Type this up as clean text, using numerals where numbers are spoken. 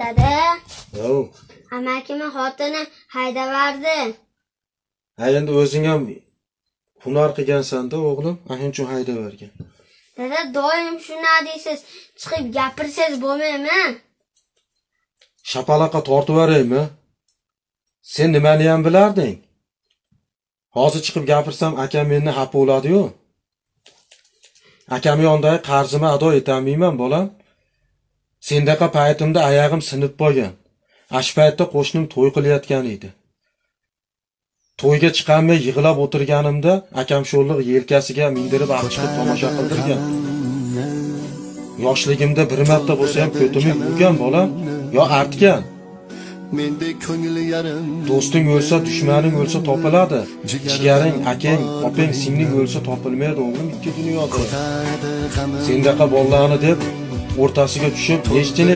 Dada, Yo. amakimi xotini haydavardi. Ha endi o'zing ham hunar qilgansan-da o'g'lim, ana uchun haydavergan. Dada, doim shuna deysiz. Chiqib gapirsangiz bo'lmaymi? Shapaloqqa tortib yuboraymi? Sen nimani ham bilarding? Hozir chiqib gapirsam akam meni xafa bo'ladi-yu. Akam yonidagi qarzimni ado etolmayman, bolam. Sendaqa paytimda oyog'im sinib qolgan. Ash paytda qo'shnim to'y qilayotgan edi. To'yga chiqamay yig'lab o'tirganimda akam sho'rliq yelkasiga mindirib olib chiqib tomosha qildirgan. Yoshligimda bir marta bo'lsa ham ko'timib yurgan bolam, yo artgan. Do'sting o'lsa, dushmaning o'lsa topiladi. Jigaring, akang, opang, singling o'lsa topilmaydi o'g'lim ikki dunyoda. Sendaqa bolalarni deb o'rtasiga tushib, nechta